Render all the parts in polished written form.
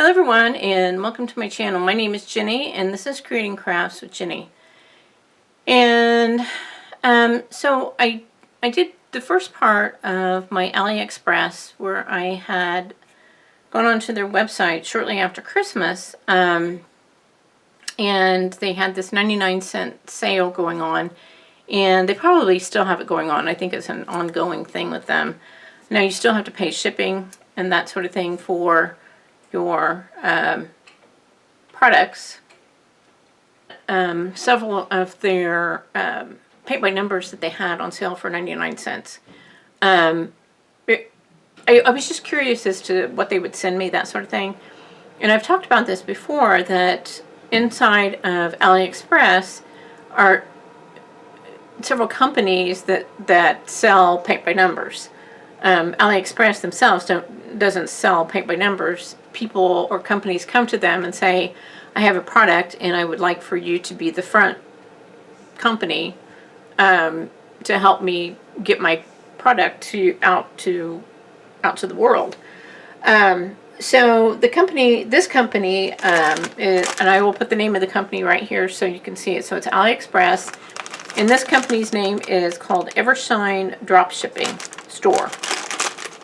Hello everyone, and welcome to my channel. My name is Jenny, and this is Creating Crafts with Jenny. And so I did the first part of my AliExpress, where I had gone onto their website shortly after Christmas, and they had this 99-cent sale going on, and they probably still have it going on. I think it's an ongoing thing with them. Now you still have to pay shipping and that sort of thing for your products. Several of their paint by numbers that they had on sale for 99 cents. I was just curious as to what they would send me, that sort of thing. And I've talked about this before, that inside of AliExpress are several companies that sell paint by numbers. AliExpress themselves doesn't sell paint by numbers. People or companies come to them and say, I have a product and I would like for you to be the front company to help me get my product out to the world. So this company is, and I will put the name of the company right here so you can see it. So it's AliExpress, and this company's name is called EverShine Dropshipping Store.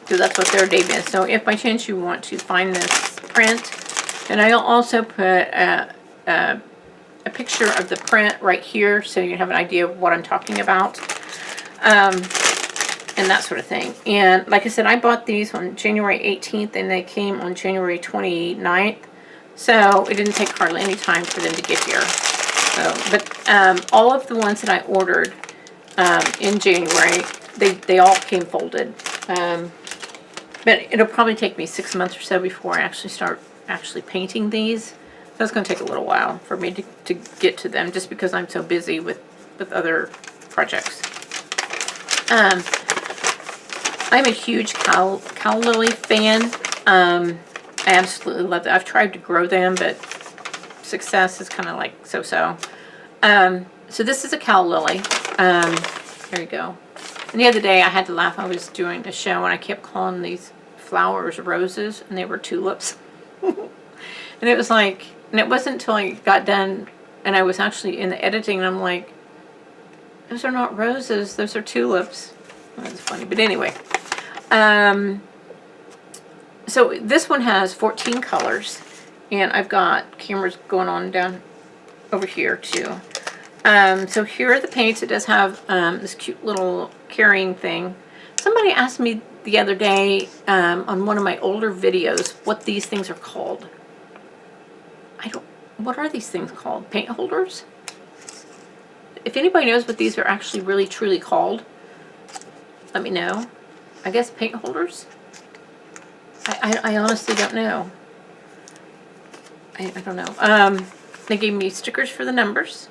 So that's what their name is. So if by chance you want to find this print, and I'll also put a picture of the print right here so you have an idea of what I'm talking about, and that sort of thing. And like I said, I bought these on January 18th and they came on January 29th. So it didn't take hardly any time for them to get here. So, but all of the ones that I ordered in January, they all came folded. But it'll probably take me 6 months or so before I actually start painting these. So it's going to take a little while for me to get to them, just because I'm so busy with other projects. I'm a huge cow lily fan. I absolutely love them. I've tried to grow them, but success is kind of like so-so. So this is a cow lily. There you go. And the other day I had to laugh. I was doing a show and I kept calling these flowers roses, and they were tulips. And it was like, and it wasn't until I got done and I was actually in the editing and I'm like, those are not roses, those are tulips. Well, that's funny, but anyway. So this one has 14 colors, and I've got cameras going on down over here too. So here are the paints. It does have this cute little carrying thing. Somebody asked me the other day on one of my older videos what these things are called. What are these things called? Paint holders? If anybody knows what these are actually really truly called, let me know. I guess paint holders? I honestly don't know. I don't know. They gave me stickers for the numbers.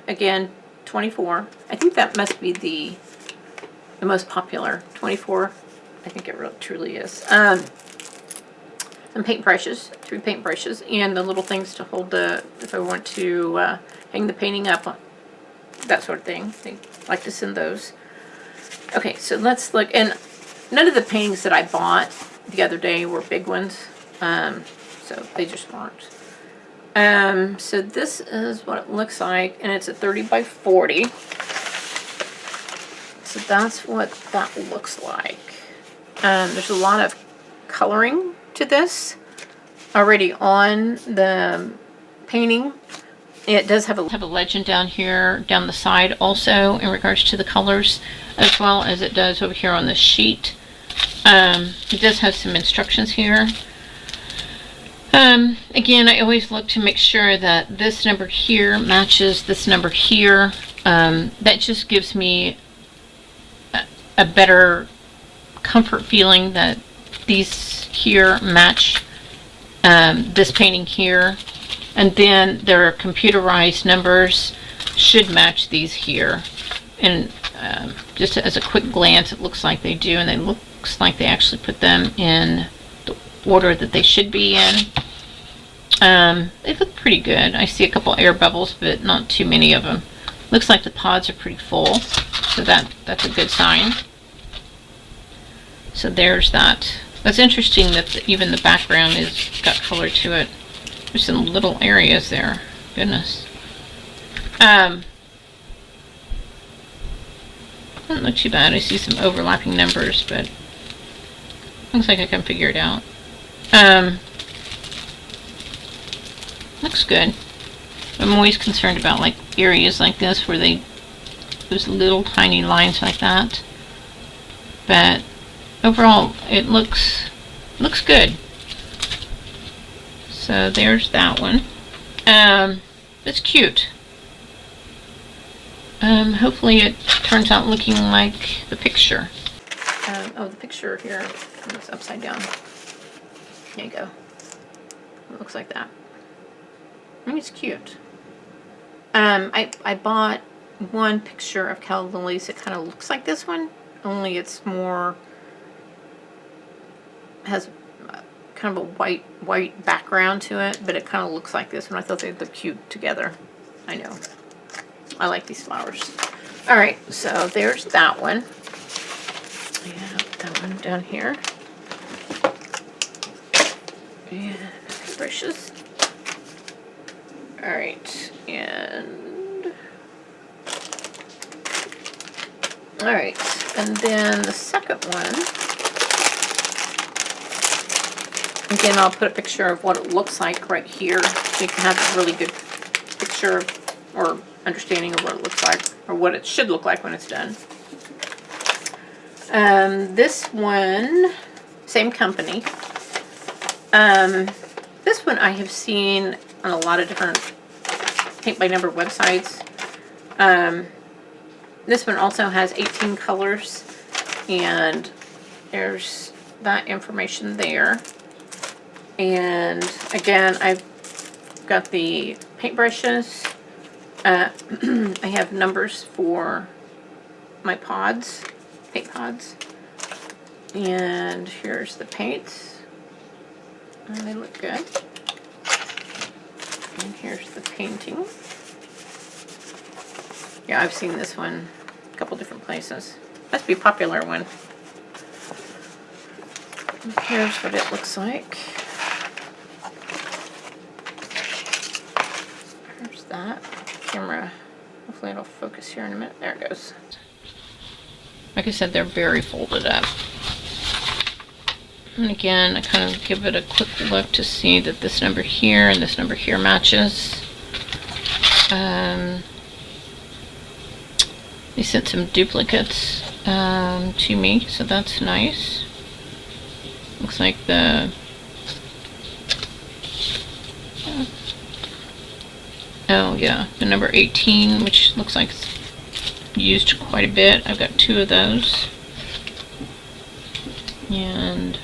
Again, 24. I think that must be the most popular. 24. I think it really truly is. Some paint brushes, 3 paint brushes, and the little things to hold if I want to hang the painting up on, that sort of thing. They like to send those. Okay, so let's look. And none of the paintings that I bought the other day were big ones, so they just weren't. So this is what it looks like, and it's a 30 by 40. So that's what that looks like. There's a lot of coloring to this already on the painting. It does have a legend down here, down the side also, in regards to the colors, as well as it does over here on the sheet. It does have some instructions here. Again, I always look to make sure that this number here matches this number here. That just gives me a better comfort feeling that these here match this painting here. And then their computerized numbers should match these here. And just as a quick glance, it looks like they do, and it looks like they actually put them in the order that they should be in. They look pretty good. I see a couple air bubbles, but not too many of them. Looks like the pods are pretty full, so that's a good sign. So there's that That's interesting that even the background is got color to it. There's some little areas there. Goodness. Doesn't look too bad. I see some overlapping numbers, but looks like I can figure it out. Looks good. I'm always concerned about like areas like this where there's little tiny lines like that. But overall, it looks good. So there's that one. It's cute. Hopefully it turns out looking like the picture. The picture here is upside down. There you go. It looks like that. I think it's cute. I bought one picture of calla lilies that kind of looks like this one, only it's more, has kind of a white background to it, but it kind of looks like this one. I thought they'd look cute together. I know. I like these flowers. Alright, so there's that one. Yeah, put that one down here. And brushes. Alright, and alright, and then the second one, again, I'll put a picture of what it looks like right here so you can have a really good picture or understanding of what it looks like, or what it should look like when it's done. This one, same company. This one I have seen on a lot of different paint by number websites. This one also has 18 colors, and there's that information there. And again, I've got the paintbrushes. I have numbers for my pods, paint pods. And here's the paints. And they look good. And here's the painting. Yeah, I've seen this one a couple different places. Must be a popular one. And here's what it looks like. There's that. Camera. Hopefully it'll focus here in a minute. There it goes. Like I said, they're very folded up. And again, I kind of give it a quick look to see that this number here and this number here matches. They sent some duplicates to me, so that's nice. Looks like the oh yeah, the number 18, which looks like it's used quite a bit. I've got 2 of those, and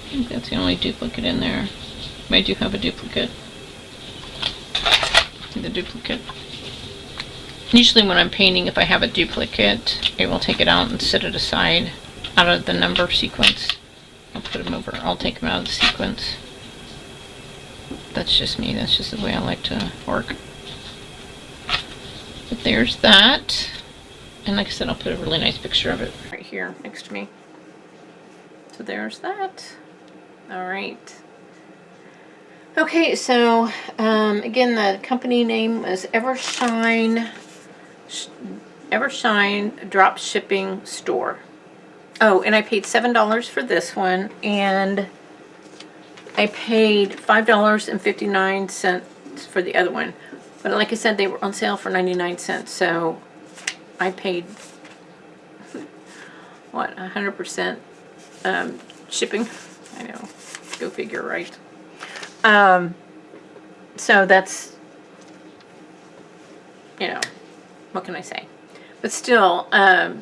I think that's the only duplicate in there. I do have a duplicate. The duplicate. Usually when I'm painting, if I have a duplicate, I will take it out and set it aside out of the number sequence. I'll put them over. I'll take them out of the sequence. That's just me. That's just the way I like to work. But there's that. And like I said, I'll put a really nice picture of it right here next to me. So there's that. All right. Okay, so again, the company name is EverShine Dropshipping Store. Oh, and I paid $7 for this one, and I paid $5.59 for the other one. But like I said, they were on sale for 99 cents, so I paid, what, 100% shipping? I know, go figure, right? So that's, you know, what can I say? But still, I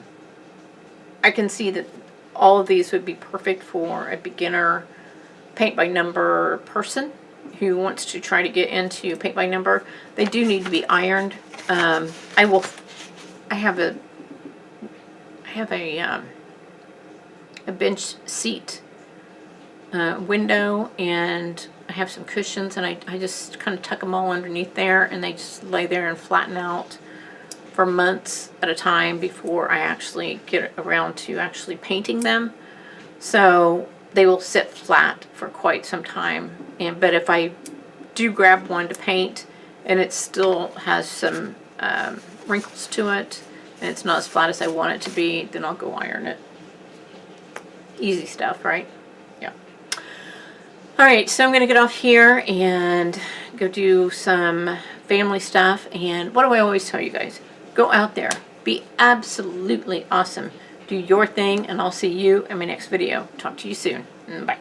can see that all of these would be perfect for a beginner paint by number person who wants to try to get into paint by number. They do need to be ironed. I have a bench seat window, and I have some cushions, and I just kind of tuck them all underneath there, and they just lay there and flatten out for months at a time before I actually get around to actually painting them. So they will sit flat for quite some time. But if I do grab one to paint and it still has some wrinkles to it and it's not as flat as I want it to be, then I'll go iron it. Easy stuff, right? Yeah. All right, so I'm going to get off here and go do some family stuff. And what do I always tell you guys? Go out there. Be absolutely awesome. Do your thing, and I'll see you in my next video. Talk to you soon. Bye.